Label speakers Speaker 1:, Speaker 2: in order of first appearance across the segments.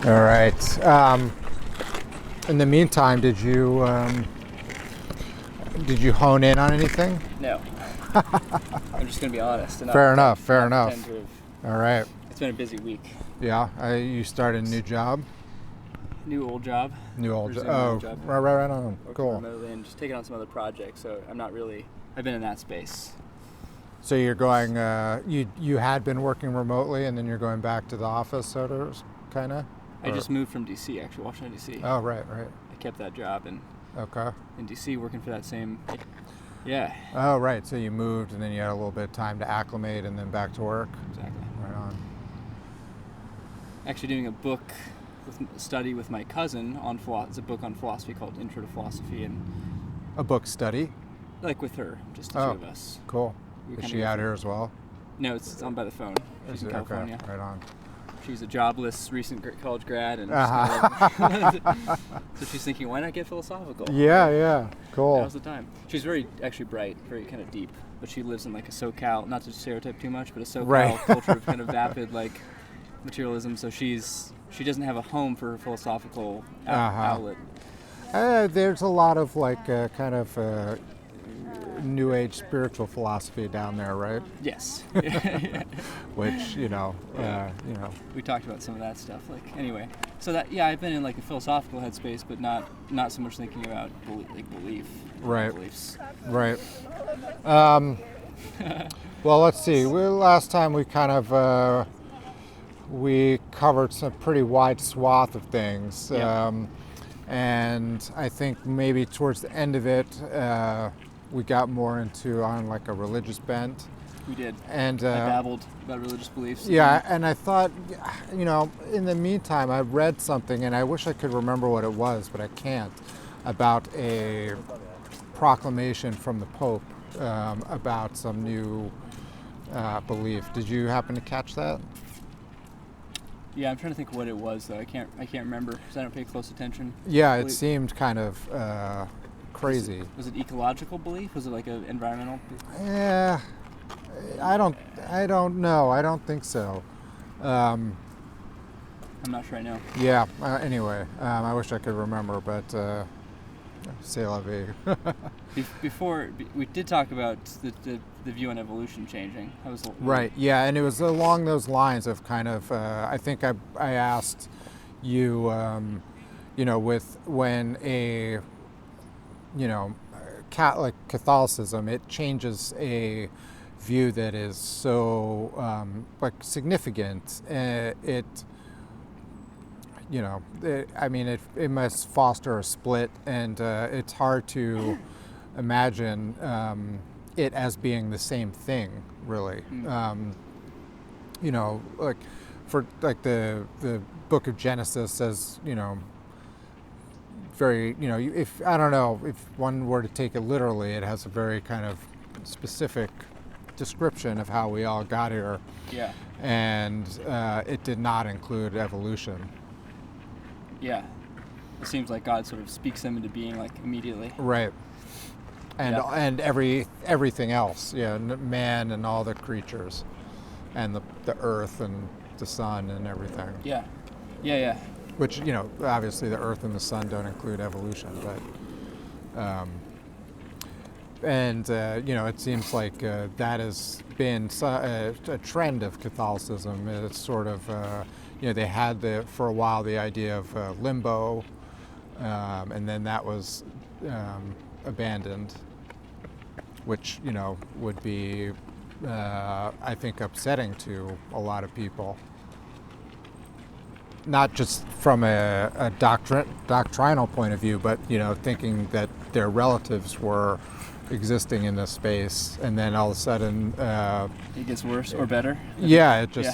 Speaker 1: All right. In the meantime, did you hone in on anything?
Speaker 2: No. I'm just going to be honest. And
Speaker 1: Fair enough. All right.
Speaker 2: It's been a busy week.
Speaker 1: Yeah. You started a new job?
Speaker 2: New old job.
Speaker 1: Oh,
Speaker 2: job.
Speaker 1: right on.
Speaker 2: Working
Speaker 1: Cool.
Speaker 2: remotely and just taking on some other projects. So I'm not really. I've been in that space.
Speaker 1: So you're going. You had been working remotely, and then you're going back to the office, sort of, kind of.
Speaker 2: I just moved from DC, actually, Washington DC.
Speaker 1: Oh, right.
Speaker 2: I kept that job and
Speaker 1: Okay.
Speaker 2: in DC working for that same. Yeah.
Speaker 1: Oh, right. So you moved, and then you had a little bit of time to acclimate, and then back to work.
Speaker 2: Exactly.
Speaker 1: Right on.
Speaker 2: Actually, doing a study with my cousin on it's a book on philosophy called Intro to Philosophy, and
Speaker 1: A book study.
Speaker 2: like with her, just the two of us.
Speaker 1: Cool.
Speaker 2: We
Speaker 1: Is
Speaker 2: kinda
Speaker 1: she
Speaker 2: go
Speaker 1: out
Speaker 2: from-
Speaker 1: here as well?
Speaker 2: No, it's on by the phone. She's in California.
Speaker 1: Okay. Right on.
Speaker 2: She's a jobless recent college grad, and so she's thinking, why not get philosophical?
Speaker 1: Yeah. Cool.
Speaker 2: Now's the time. She's very actually bright, very kind of deep, but she lives in like a SoCal, not to stereotype too much, but a SoCal culture of kind of vapid like materialism. So she doesn't have a home for her philosophical outlet.
Speaker 1: There's a lot of like kind of new age spiritual philosophy down there, right?
Speaker 2: Yes.
Speaker 1: Which
Speaker 2: We talked about some of that stuff. Like anyway, so that I've been in like a philosophical headspace, but not so much thinking about belief.
Speaker 1: Right.
Speaker 2: Beliefs.
Speaker 1: Right. Well, let's see. Last time we kind of we covered some pretty wide swath of things, and I think maybe towards the end of it, we got more on like a religious bent.
Speaker 2: We did.
Speaker 1: And
Speaker 2: I babbled about religious beliefs.
Speaker 1: Yeah, and I thought, in the meantime, I read something, and I wish I could remember what it was, but I can't, about a proclamation from the Pope about some new belief. Did you happen to catch that?
Speaker 2: Yeah, I'm trying to think what it was though. I can't remember because I don't pay close attention.
Speaker 1: Yeah, it seemed kind of crazy.
Speaker 2: Was it ecological belief? Was it like an environmental?
Speaker 1: Yeah, I don't know. I don't think so.
Speaker 2: I'm not sure I know.
Speaker 1: Yeah. Anyway, I wish I could remember, but c'est la vie.
Speaker 2: Before we did talk about the view on evolution changing.
Speaker 1: Right. Yeah, and it was along those lines of kind of. I think I asked you, with when a Catholicism, it changes a view that is so significant. It must foster a split, and it's hard to imagine it as being the same thing, really. For like the book of Genesis says, very, if one were to take it literally, it has a very kind of specific description of how we all got here.
Speaker 2: Yeah.
Speaker 1: And it did not include evolution.
Speaker 2: Yeah. It seems like God sort of speaks them into being like immediately.
Speaker 1: Right. And everything else, man and all the creatures, and the earth and the sun and everything.
Speaker 2: Yeah.
Speaker 1: Which, obviously the earth and the sun don't include evolution, but it seems like that has been a trend of Catholicism. It's sort of, they had for a while the idea of limbo, and then that was abandoned, which, would be, I think, upsetting to a lot of people. Not just from a doctrinal point of view, but, thinking that their relatives were existing in this space, and then all of a sudden
Speaker 2: it gets worse or better.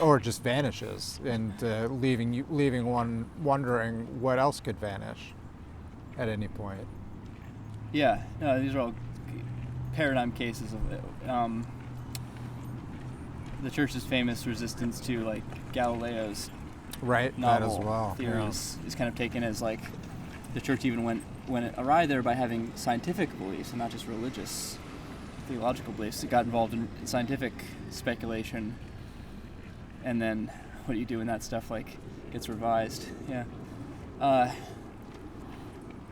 Speaker 1: Or just vanishes, and leaving one wondering what else could vanish at any point.
Speaker 2: Yeah, no, these are all paradigm cases of it. The church's famous resistance to like Galileo's
Speaker 1: novel
Speaker 2: that
Speaker 1: as well
Speaker 2: theories is kind of taken as like the church even went awry there by having scientific beliefs and not just religious theological beliefs. It got involved in scientific speculation, and then what do you do when that stuff like gets revised. Yeah.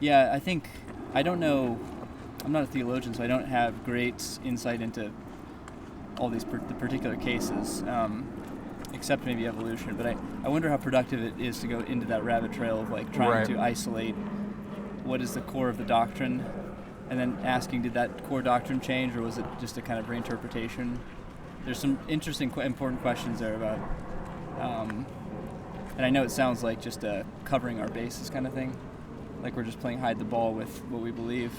Speaker 2: Yeah, I think, I don't know, I'm not a theologian, so I don't have great insight into all these the particular cases, except maybe evolution. But I wonder how productive it is to go into that rabbit trail of like trying to isolate what is the core of the doctrine, and then asking, did that core doctrine change, or was it just a kind of reinterpretation? There's some interesting, important questions there about, and I know it sounds like just covering our bases kind of thing, like we're just playing hide the ball with what we believe,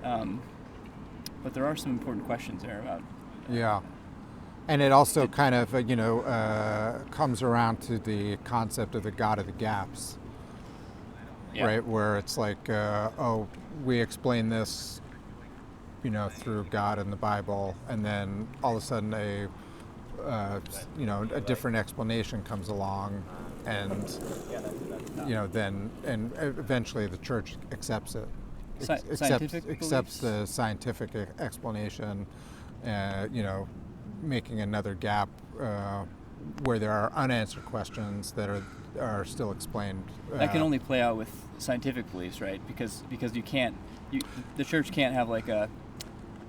Speaker 2: but there are some important questions there about.
Speaker 1: Yeah. And it also kind of, comes around to the concept of the God of the gaps, right? Where it's like, we explain this, through God and the Bible, and then all of a sudden a different explanation comes along, and, then, and eventually the church accepts it. Accepts the scientific explanation, making another gap where there are unanswered questions that are still explained.
Speaker 2: That can only play out with scientific beliefs, right? Because the church can't have like a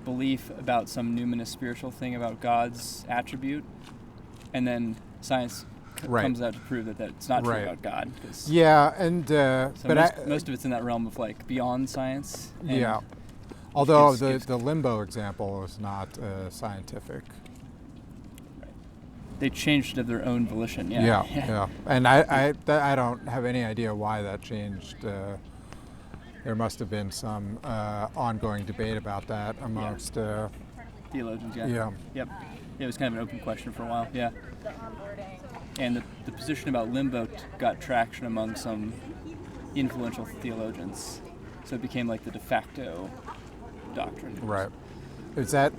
Speaker 2: belief about some numinous spiritual thing about God's attribute, and then science comes out to prove that it's not true about God.
Speaker 1: Yeah, and
Speaker 2: so most of it's in that realm of like beyond science.
Speaker 1: Yeah, although the limbo example is not scientific.
Speaker 2: They changed of their own volition.
Speaker 1: Yeah. And I don't have any idea why that changed. There must have been some ongoing debate about that amongst
Speaker 2: theologians.
Speaker 1: Yeah.
Speaker 2: Yep. It was kind of an open question for a while. Yeah. And the position about limbo got traction among some influential theologians, so it became like the de facto doctrine.
Speaker 1: Right. Is that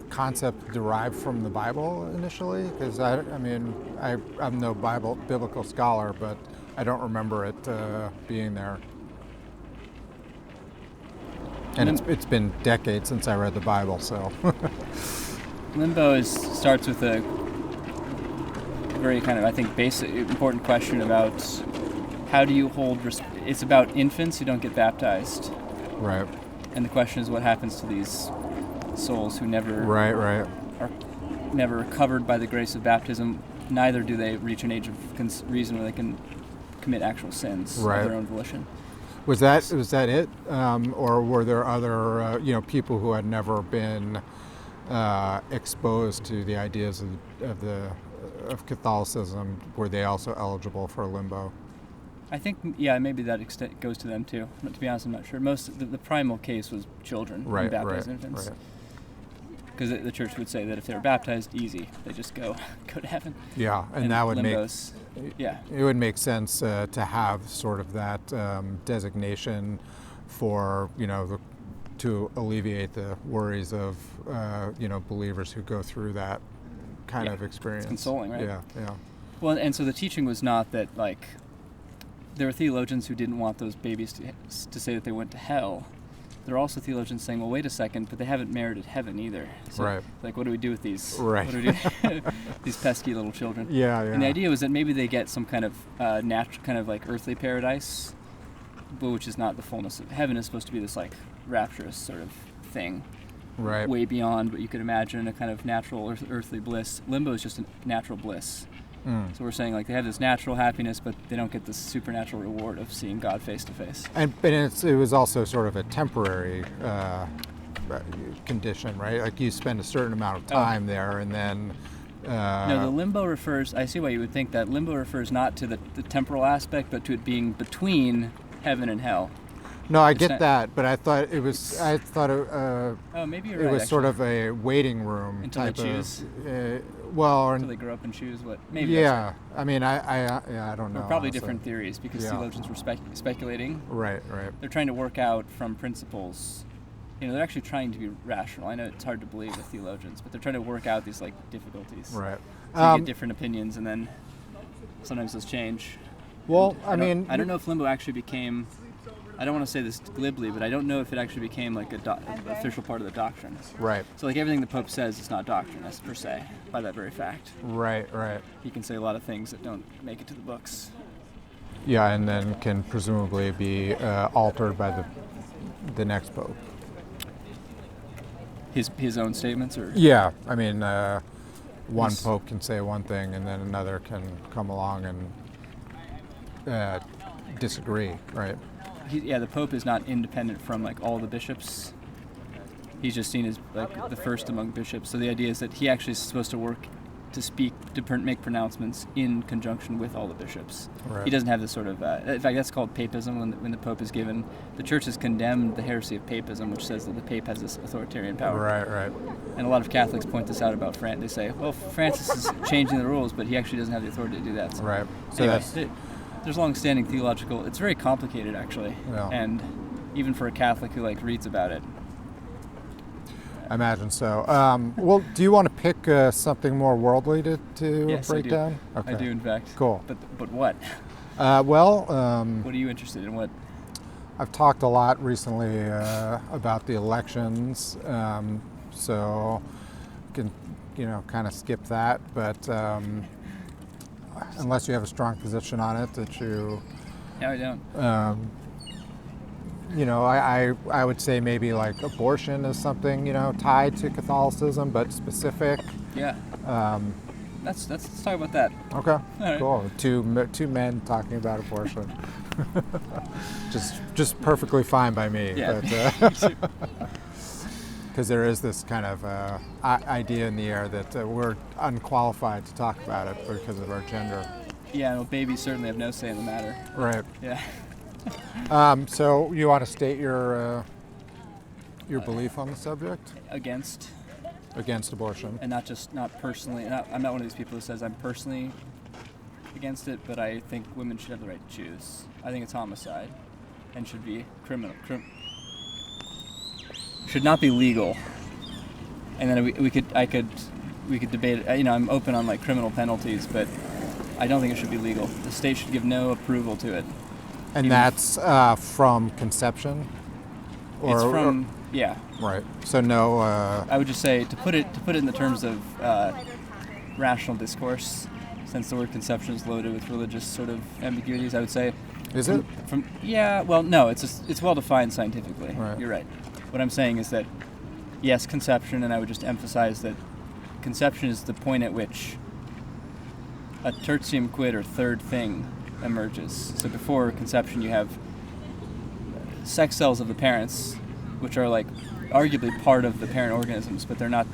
Speaker 1: concept derived from the Bible initially? Because I'm no biblical scholar, but I don't remember it being there. And it's been decades since I read the Bible, so.
Speaker 2: Limbo starts with a very kind of, I think, basic, important question about how do you hold. It's about infants who don't get baptized.
Speaker 1: Right.
Speaker 2: And the question is, what happens to these souls who never
Speaker 1: are
Speaker 2: never covered by the grace of baptism? Neither do they reach an age of reason where they can commit actual sins of their own volition. Was
Speaker 1: that it, or were there other people who had never been exposed to the ideas of Catholicism? Were they also eligible for limbo?
Speaker 2: I think, maybe that extent goes to them too. But to be honest, I'm not sure. The primal case was children, baptized infants. Because the church would say that if they were baptized, easy, they just go to heaven.
Speaker 1: Yeah, and that would
Speaker 2: limbos,
Speaker 1: it would make sense to have sort of that designation for to alleviate the worries of believers who go through that kind of experience.
Speaker 2: It's consoling, right?
Speaker 1: Yeah.
Speaker 2: Well, and so the teaching was not that like there were theologians who didn't want those babies to say that they went to hell. There are also theologians saying, well, wait a second, but they haven't merited heaven either. So, like, what do we do with these?
Speaker 1: Right.
Speaker 2: What do we do these pesky little children?
Speaker 1: Yeah.
Speaker 2: And the idea was that maybe they get some kind of natural, kind of like earthly paradise, but which is not the fullness of heaven. Is supposed to be this like rapturous sort of thing, way beyond what you could imagine, a kind of natural earthly bliss. Limbo is just a natural bliss. So we're saying like they have this natural happiness, but they don't get this supernatural reward of seeing God face to face.
Speaker 1: But it was also sort of a temporary condition, right? Like you spend a certain amount of time there, and then.
Speaker 2: No, the limbo refers. I see why you would think that limbo refers not to the temporal aspect, but to it being between heaven and hell.
Speaker 1: No, I get that, but I thought it was.
Speaker 2: Maybe you're right.
Speaker 1: It was
Speaker 2: actually.
Speaker 1: sort of a waiting room
Speaker 2: until
Speaker 1: type
Speaker 2: they choose.
Speaker 1: Until
Speaker 2: they grow up and choose what. Maybe.
Speaker 1: Yeah, I mean, I don't know.
Speaker 2: Probably
Speaker 1: honestly.
Speaker 2: Different theories because theologians were speculating.
Speaker 1: Right.
Speaker 2: They're trying to work out from principles. They're actually trying to be rational. I know it's hard to believe with theologians, but they're trying to work out these like difficulties.
Speaker 1: Right.
Speaker 2: So you get different opinions, and then sometimes those change.
Speaker 1: Well,
Speaker 2: I don't know if limbo actually became. I don't want to say this glibly, but I don't know if it actually became like an official part of the doctrine.
Speaker 1: Right.
Speaker 2: So like everything the Pope says is not doctrine, per se, by that very fact.
Speaker 1: Right.
Speaker 2: He can say a lot of things that don't make it to the books.
Speaker 1: Yeah, and then can presumably be altered by the next pope.
Speaker 2: His own statements, or
Speaker 1: Yeah, I mean, one
Speaker 2: Yes.
Speaker 1: pope can say one thing, and then another can come along and disagree, right?
Speaker 2: the pope is not independent from like all the bishops. He's just seen as like the first among bishops. So the idea is that he actually is supposed to work to speak, to make pronouncements in conjunction with all the bishops.
Speaker 1: Right.
Speaker 2: He doesn't have this sort of, in fact, that's called papism. When the pope is given, the church has condemned the heresy of papism, which says that the pape has this authoritarian power.
Speaker 1: Right.
Speaker 2: And a lot of Catholics point this out about Francis. They say, well, Francis is changing the rules, but he actually doesn't have the authority to do that. So
Speaker 1: Right. So
Speaker 2: anyway,
Speaker 1: that's
Speaker 2: there's long-standing theological. It's very complicated, actually,
Speaker 1: Yeah.
Speaker 2: and even for a Catholic who like reads about it.
Speaker 1: I imagine so. Well, do you want to pick something more worldly to
Speaker 2: Yes, I
Speaker 1: break
Speaker 2: do.
Speaker 1: down?
Speaker 2: I do, in fact.
Speaker 1: Cool.
Speaker 2: But what?
Speaker 1: Well,
Speaker 2: What are you interested in? What?
Speaker 1: I've talked a lot recently about the elections, so you can kind of skip that. But unless you have a strong position on it, that you
Speaker 2: No, I don't.
Speaker 1: I would say maybe like abortion is something tied to Catholicism, but specific.
Speaker 2: Yeah.
Speaker 1: Um,
Speaker 2: Let's talk about that.
Speaker 1: okay,
Speaker 2: right.
Speaker 1: cool. Two men talking about abortion. just perfectly fine by me.
Speaker 2: Yeah.
Speaker 1: But, because there is this kind of idea in the air that we're unqualified to talk about it because of our gender.
Speaker 2: Yeah, well, babies certainly have no say in the matter.
Speaker 1: Right.
Speaker 2: Yeah.
Speaker 1: So you want to state your belief on the subject
Speaker 2: Against,
Speaker 1: against abortion?
Speaker 2: and not personally. I'm not one of these people who says I'm personally against it, but I think women should have the right to choose. I think it's homicide, and should be criminal. Should not be legal. And then we could debate it. I'm open on like criminal penalties, but I don't think it should be legal. The state should give no approval to it.
Speaker 1: And
Speaker 2: Even-
Speaker 1: that's from conception?
Speaker 2: It's from yeah.
Speaker 1: Right. So no.
Speaker 2: I would just say to put it in the terms of rational discourse, since the word conception is loaded with religious sort of ambiguities. I would say.
Speaker 1: Is it?
Speaker 2: Well, no, it's well defined scientifically.
Speaker 1: Right.
Speaker 2: You're right. What I'm saying is that yes, conception, and I would just emphasize that conception is the point at which a tertium quid or third thing emerges. So before conception, you have sex cells of the parents, which are like arguably part of the parent organisms, but they're not.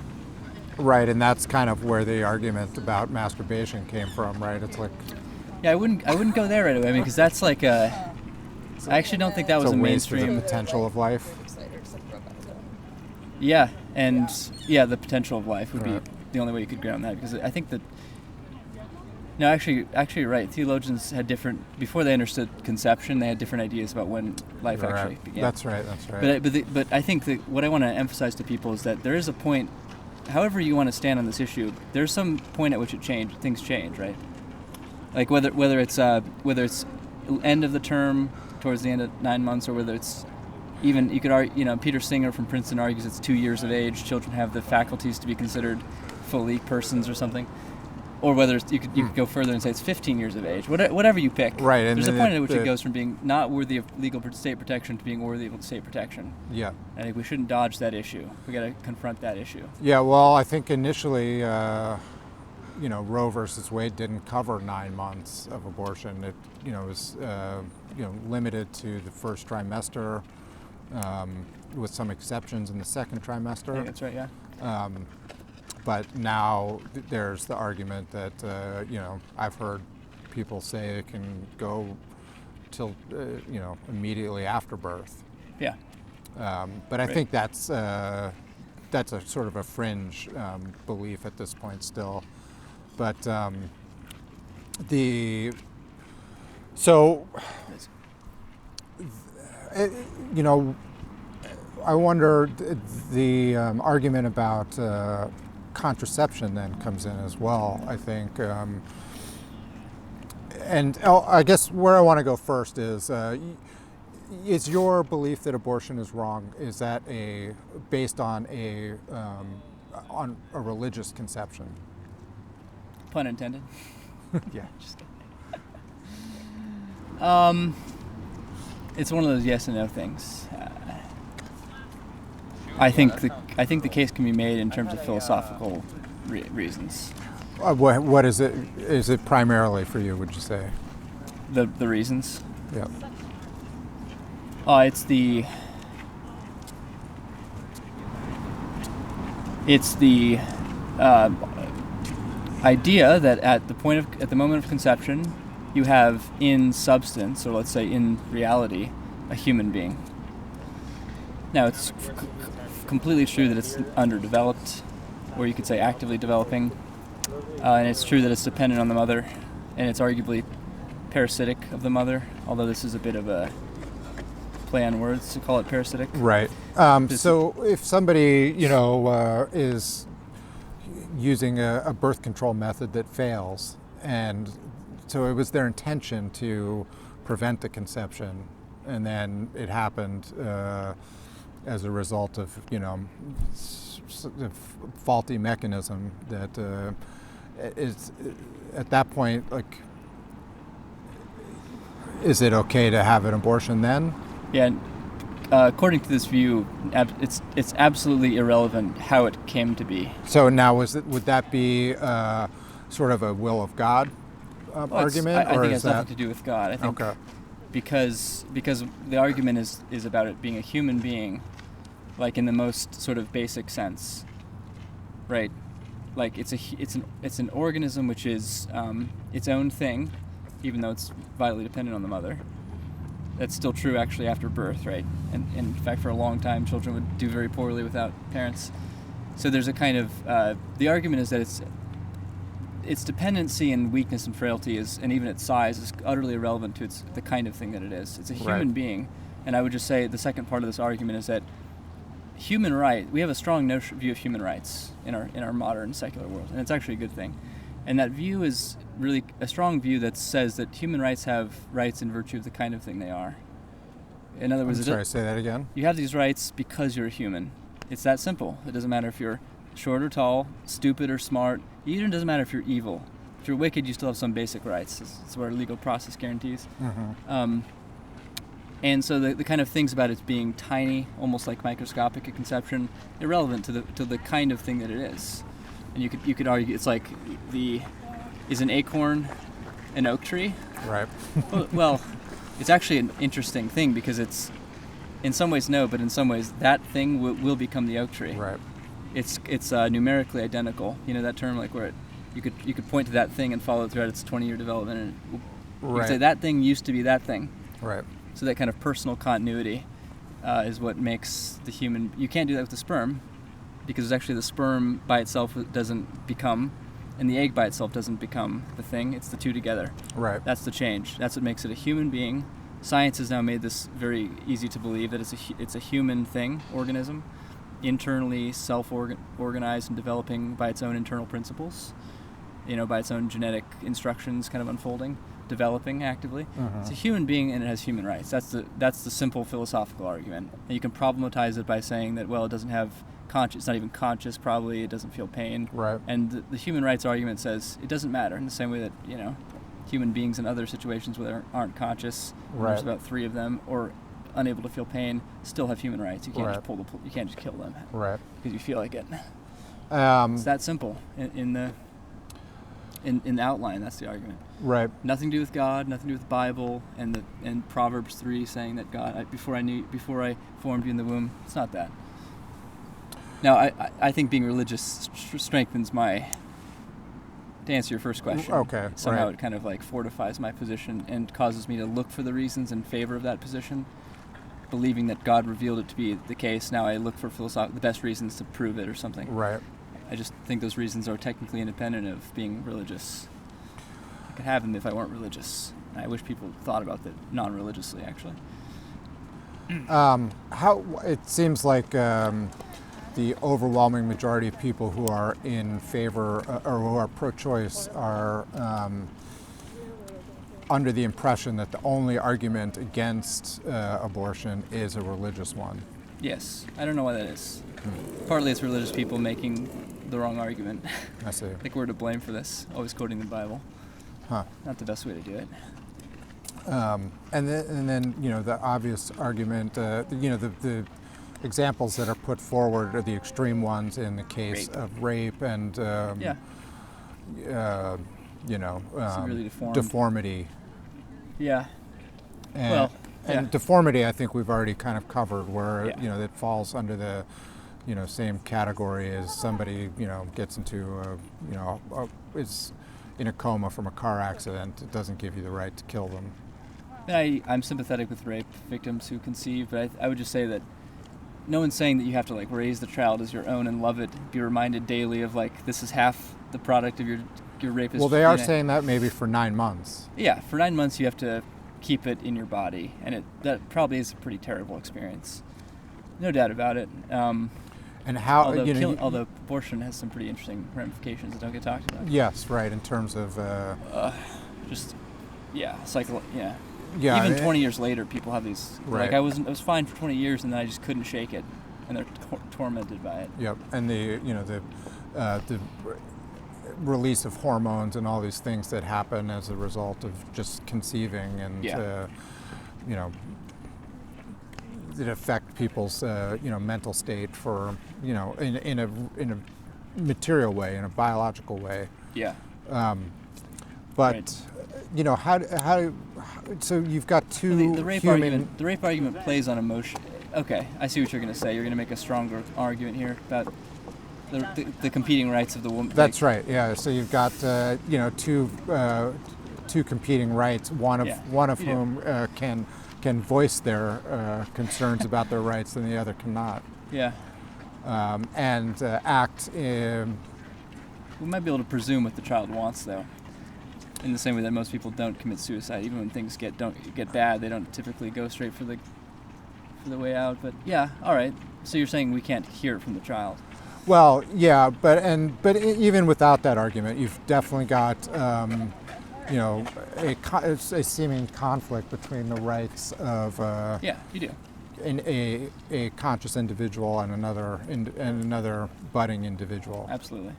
Speaker 1: Right, and that's kind of where the argument about masturbation came from, right? It's like
Speaker 2: Yeah, I wouldn't go there right away. I mean, because that's like a. I actually don't think that was
Speaker 1: it's
Speaker 2: a
Speaker 1: a waste of the
Speaker 2: mainstream.
Speaker 1: potential of life.
Speaker 2: Yeah, and the potential of life would
Speaker 1: Right.
Speaker 2: be the only way you could ground that, because I think that. No, actually, you're right. Theologians had different before they understood conception. They had different ideas about when life
Speaker 1: Right.
Speaker 2: actually began.
Speaker 1: That's right. That's right.
Speaker 2: But I think that what I want to emphasize to people is that there is a point. However you want to stand on this issue, there's some point at which things change, right? Like whether it's end of the term towards the end of 9 months, or whether it's even you could argue, Peter Singer from Princeton argues it's 2 years of age. Children have the faculties to be considered fully persons or something. Or whether you could go further and say it's 15 years of age. Whatever you pick.
Speaker 1: Right, and
Speaker 2: there's a
Speaker 1: then
Speaker 2: point at which it goes from being not worthy of legal state protection to being worthy of state protection.
Speaker 1: Yeah.
Speaker 2: I think we shouldn't dodge that issue. We got to confront that issue.
Speaker 1: Yeah. Well, I think initially, Roe versus Wade didn't cover 9 months of abortion. It, was limited to the first trimester, with some exceptions in the second
Speaker 2: I
Speaker 1: trimester.
Speaker 2: think that's right. Yeah.
Speaker 1: But now there's the argument that, I've heard people say it can go till, immediately after birth.
Speaker 2: Yeah.
Speaker 1: But I
Speaker 2: Right.
Speaker 1: think that's a sort of a fringe belief at this point still. But I wonder the argument about contraception then comes in as well, I think. I guess where I want to go first is your belief that abortion is wrong, is that based on a religious conception?
Speaker 2: Pun intended.
Speaker 1: Yeah.
Speaker 2: Just kidding. It's one of those yes and no things. I think the case can be made in terms of philosophical reasons.
Speaker 1: What is it? Is it primarily for you? Would you say?
Speaker 2: The reasons.
Speaker 1: Yeah.
Speaker 2: It's the idea that at the moment of conception, you have in substance, or let's say in reality, a human being. Now, it's completely true that it's underdeveloped, or you could say actively developing, and it's true that it's dependent on the mother, and it's arguably parasitic of the mother, although this is a bit of a play on words to call it parasitic.
Speaker 1: Right. So if somebody, is using a birth control method that fails, and so it was their intention to prevent the conception, and then it happened as a result of, faulty mechanism that is at that point, like, is it okay to have an abortion then?
Speaker 2: Yeah. According to this view, it's absolutely irrelevant how it came to be.
Speaker 1: So now, would that be sort of a will of God argument?
Speaker 2: I think it has nothing to do with God. I think
Speaker 1: okay.
Speaker 2: because the argument is about it being a human being, like in the most sort of basic sense, right? Like it's an organism which is its own thing, even though it's vitally dependent on the mother. That's still true actually after birth, right? And in fact, for a long time, children would do very poorly without parents. So there's a kind of the argument is that its dependency and weakness and frailty and even its size is utterly irrelevant to the kind of thing that it is. It's a human being, and I would just say the second part of this argument is that we have a strong view of human rights in our modern secular world, and it's actually a good thing. And that view is really a strong view that says that human rights have rights in virtue of the kind of thing they are. In other words,
Speaker 1: say that again.
Speaker 2: You have these rights because you're a human. It's that simple. It doesn't matter if you're short or tall, stupid or smart. It even doesn't matter if you're evil. If you're wicked, you still have some basic rights. It's what our legal process guarantees.
Speaker 1: Mm-hmm.
Speaker 2: And so the kind of things about it being tiny, almost like microscopic at conception, irrelevant to the kind of thing that it is. And you could argue it's like is an acorn an oak tree?
Speaker 1: Right.
Speaker 2: Well, it's actually an interesting thing because it's in some ways no, but in some ways that thing will become the oak tree.
Speaker 1: Right.
Speaker 2: It's numerically identical. You know that term, like where you could point to that thing and follow it throughout its 20-year development, and you could say that thing used to be that thing.
Speaker 1: Right.
Speaker 2: So that kind of personal continuity is what makes the human. You can't do that with the sperm, because actually the sperm by itself doesn't become, and the egg by itself doesn't become the thing. It's the two together.
Speaker 1: Right.
Speaker 2: That's the change. That's what makes it a human being. Science has now made this very easy to believe that it's a human thing, organism, internally self-organized and developing by its own internal principles, by its own genetic instructions kind of unfolding, developing actively.
Speaker 1: Mm-hmm.
Speaker 2: It's a human being and it has human rights. That's the simple philosophical argument. And you can problematize it by saying that, well, it doesn't have conscious, it's not even conscious probably, it doesn't feel pain.
Speaker 1: Right.
Speaker 2: And the human rights argument says it doesn't matter, in the same way that, human beings in other situations where they aren't conscious, there's about 3 of them, or unable to feel pain, still have human rights. You can't just you can't just kill them.
Speaker 1: Right.
Speaker 2: Because you feel like it. It's that simple in the outline. That's the argument.
Speaker 1: Right.
Speaker 2: Nothing to do with God, nothing to do with the Bible, and Proverbs 3 saying that God, before I formed you in the womb. It's not that. Now, I think being religious strengthens my. To answer your first question,
Speaker 1: okay,
Speaker 2: somehow it kind of like fortifies my position and causes me to look for the reasons in favor of that position, believing that God revealed it to be the case. Now I look for the best reasons to prove it or something.
Speaker 1: Right.
Speaker 2: I just think those reasons are technically independent of being religious. I could have them if I weren't religious. I wish people thought about that non-religiously, actually.
Speaker 1: How it seems like the overwhelming majority of people who are in favor or who are pro-choice are under the impression that the only argument against abortion is a religious one.
Speaker 2: Yes, I don't know why that is. Partly it's religious people making the wrong argument.
Speaker 1: I see.
Speaker 2: I think we're to blame for this, always quoting the Bible.
Speaker 1: Huh.
Speaker 2: Not the best way to do it.
Speaker 1: And then the obvious argument, the examples that are put forward are the extreme ones in the case
Speaker 2: Rape.
Speaker 1: of rape and
Speaker 2: Severely deformed.
Speaker 1: deformity.
Speaker 2: Yeah.
Speaker 1: And,
Speaker 2: Well, yeah.
Speaker 1: and deformity, I think we've already kind of covered, where
Speaker 2: Yeah.
Speaker 1: that falls under the same category as somebody gets into is in a coma from a car accident. It doesn't give you the right to kill them.
Speaker 2: I'm sympathetic with rape victims who conceive, but I would just say that no one's saying that you have to like raise the child as your own and love it. Be reminded daily of like this is half the product of your rapist.
Speaker 1: Well, they are saying that maybe for 9 months.
Speaker 2: Yeah, for 9 months you have to keep it in your body, and that probably is a pretty terrible experience. No doubt about it.
Speaker 1: And how
Speaker 2: Although abortion has some pretty interesting ramifications that don't get talked about.
Speaker 1: yes, right, in terms of
Speaker 2: Even 20 years later, people have these.
Speaker 1: Right.
Speaker 2: Like I was fine for 20 years, and then I just couldn't shake it, and they're tormented by it.
Speaker 1: Yep, and the release of hormones and all these things that happen as a result of just conceiving, and that affect people's mental state for in a material way, in a biological way.
Speaker 2: Yeah.
Speaker 1: But
Speaker 2: Right.
Speaker 1: how so you've got two
Speaker 2: The rape
Speaker 1: human.
Speaker 2: argument plays on emotion. Okay, I see what you're going to say. You're going to make a stronger argument here about the competing rights of the woman.
Speaker 1: That's right. Yeah. So you've got two competing rights. One of
Speaker 2: you do.
Speaker 1: whom can voice their concerns about their rights, and the other cannot.
Speaker 2: Yeah.
Speaker 1: And act.
Speaker 2: We might be able to presume what the child wants, though. In the same way that most people don't commit suicide, even when things get bad, they don't typically go straight for the way out. But yeah, all right. So you're saying we can't hear it from the child?
Speaker 1: Well, yeah, but even without that argument, you've definitely got a seeming conflict between the rights of
Speaker 2: Yeah, you do.
Speaker 1: a conscious individual and another budding individual.
Speaker 2: Absolutely.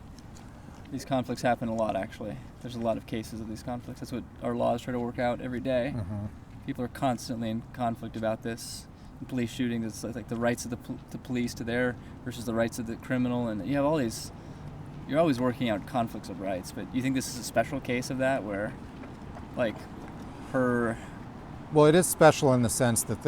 Speaker 2: These conflicts happen a lot, actually. There's a lot of cases of these conflicts. That's what our laws try to work out every day.
Speaker 1: Mm-hmm.
Speaker 2: People are constantly in conflict about this. In police shootings, it's like the rights of the police to their versus the rights of the criminal, and you have all these. You're always working out conflicts of rights, but you think this is a special case of that, where, like, her.
Speaker 1: Well, it is special in the sense that